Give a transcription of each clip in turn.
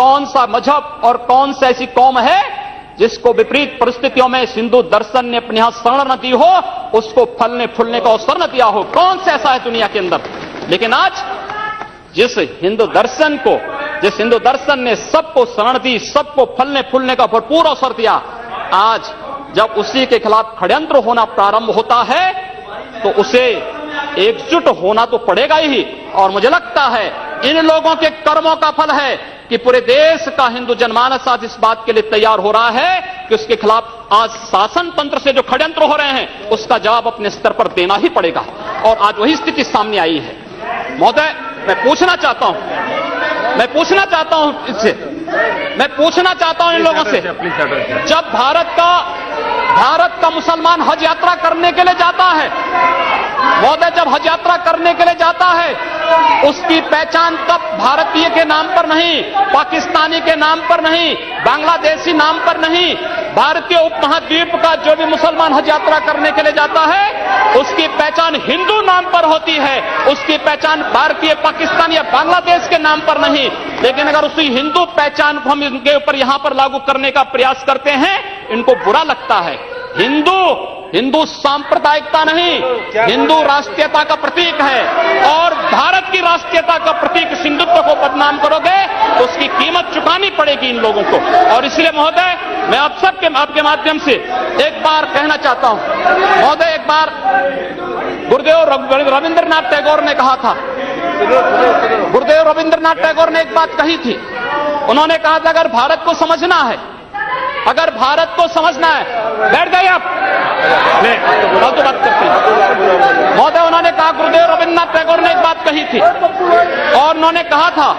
कौन सा मजहब और कौन सी ऐसी कौम है जिसको विपरीत परिस्थितियों में हिंदू दर्शन ने अपने यहां शरण न दी हो, उसको फलने फूलने का अवसर न दिया हो? कौन सा ऐसा है दुनिया के अंदर? लेकिन आज जिस हिंदू दर्शन ने सबको शरण दी, सबको फलने फूलने का भरपूर अवसर दिया, आज जब उसी के खिलाफ षड्यंत्र होना प्रारंभ होता है तो उसे एकजुट होना तो पड़ेगा ही। और मुझे लगता है इन लोगों के कर्मों का फल है कि पूरे देश का हिंदू जनमानस आज इस बात के लिए तैयार हो रहा है कि उसके खिलाफ आज शासन तंत्र से जो षड्यंत्र हो रहे हैं उसका जवाब अपने स्तर पर देना ही पड़ेगा। और आज वही स्थिति सामने आई है। महोदय, मैं पूछना चाहता हूं इन लोगों से, जब भारत का मुसलमान हज यात्रा करने के लिए जाता है, महोदय, जब हज यात्रा करने के लिए जाता है, उसकी पहचान तब भारतीय के नाम पर नहीं, पाकिस्तानी के नाम पर नहीं, बांग्लादेशी नाम पर नहीं, भारतीय उपमहाद्वीप का जो भी मुसलमान हज यात्रा करने के लिए जाता है उसकी पहचान हिंदू नाम पर होती है, उसकी पहचान भारतीय, पाकिस्तान या बांग्लादेश के नाम पर नहीं। लेकिन अगर उसी हिंदू पहचान को हम इनके ऊपर यहां पर लागू करने का प्रयास करते हैं, इनको बुरा लगता है। हिंदू सांप्रदायिकता नहीं, हिंदू राष्ट्रीयता का प्रतीक है और भारत की राष्ट्रीयता का प्रतीक हिंदुत्व को बदनाम करोगे तो उसकी कीमत चुकानी पड़ेगी इन लोगों को। और इसलिए महोदय, मैं आप सबके आपके माध्यम से एक बार कहना चाहता हूं, महोदय, एक बार गुरुदेव रविंद्रनाथ टैगोर ने कहा था, गुरुदेव रविंद्रनाथ टैगोर ने एक बात कही थी। उन्होंने कहा था अगर भारत को समझना है, बैठ जाइए आप, फालतू बात करते हैं। महोदय, उन्होंने कहा, गुरुदेव रविंद्रनाथ टैगोर ने एक बात कही थी और उन्होंने कहा था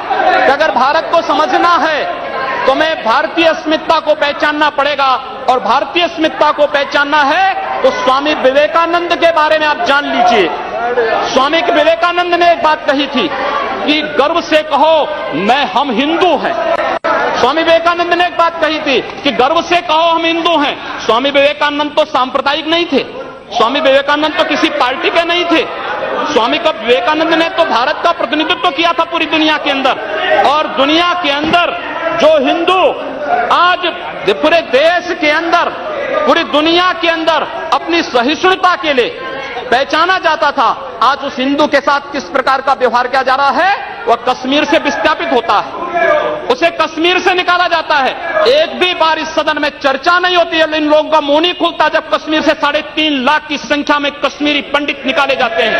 कि अगर भारत को समझना है तो मैं भारतीय अस्मिता को पहचानना पड़ेगा, और भारतीय अस्मिता को पहचानना है तो स्वामी विवेकानंद के बारे में आप जान लीजिए। स्वामी विवेकानंद ने एक बात कही थी कि गर्व से कहो हम हिंदू हैं। स्वामी विवेकानंद ने एक बात कही थी कि गर्व से कहो हम हिंदू हैं। स्वामी विवेकानंद तो सांप्रदायिक नहीं थे, स्वामी विवेकानंद तो किसी पार्टी के नहीं थे। स्वामी विवेकानंद ने तो भारत का प्रतिनिधित्व किया था पूरी दुनिया के अंदर, और दुनिया के अंदर जो हिंदू आज पूरे देश के अंदर, पूरी दुनिया के अंदर अपनी सहिष्णुता के लिए पहचाना जाता था, आज उस हिंदू के साथ किस प्रकार का व्यवहार किया जा रहा है, वह कश्मीर से विस्थापित होता है, उसे कश्मीर से निकाला जाता है। एक भी बार इस सदन में चर्चा नहीं होती है, इन लोगों का मुंह नहीं खुलता जब कश्मीर से 3.5 लाख की संख्या में कश्मीरी पंडित निकाले जाते हैं,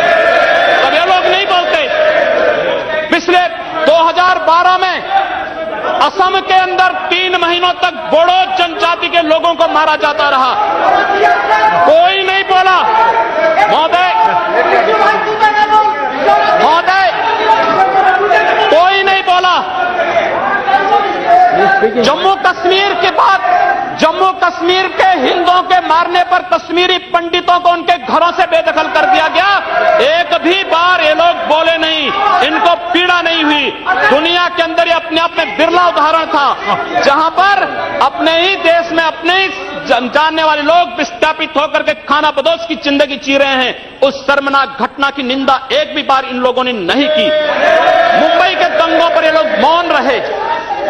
तब ये लोग नहीं बोलते। पिछले 2012 में असम के अंदर 3 महीनों तक बोडो जनजाति के लोगों को मारा जाता रहा, कोई नहीं बोला। महोदय, कोई नहीं बोला। जम्मू कश्मीर के बाद जम्मू कश्मीर के हिंदुओं के मारने पर कश्मीरी पंडितों को उनके घरों से बेदखल कर दिया गया, एक भी बार ये लोग बोले नहीं, इनको पीड़ा नहीं हुई। दुनिया के अंदर ये अपने आप में बिरला उदाहरण था जहां पर अपने ही देश में अपने ही जानने वाले लोग विस्थापित होकर के खाना बदोश की जिंदगी जी रहे हैं। उस शर्मनाक घटना की निंदा एक भी बार इन लोगों ने नहीं की। मुंबई के दंगों पर ये लोग मौन रहे,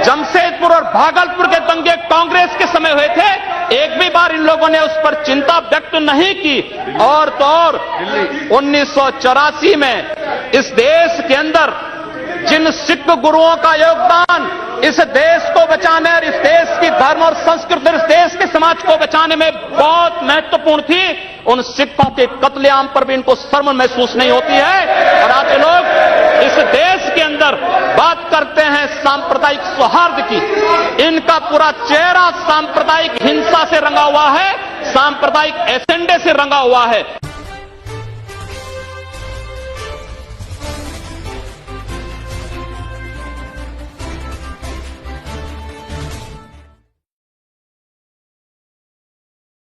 जमशेदपुर और भागलपुर के दंगे कांग्रेस के समय हुए थे, एक भी बार इन लोगों ने उस पर चिंता व्यक्त नहीं की। और तो और 1984 में इस देश के अंदर जिन सिख गुरुओं का योगदान इस देश को बचाने और इस देश की धर्म और संस्कृति, इस देश के समाज को बचाने में बहुत महत्वपूर्ण थी, उन सिखों के कत्लेआम पर भी इनको शर्म महसूस नहीं होती है। और आज लोग इस देश के अंदर बात करते हैं सांप्रदायिक सौहार्द की, इनका पूरा चेहरा सांप्रदायिक हिंसा से रंगा हुआ है, सांप्रदायिक एजेंडे से रंगा हुआ है।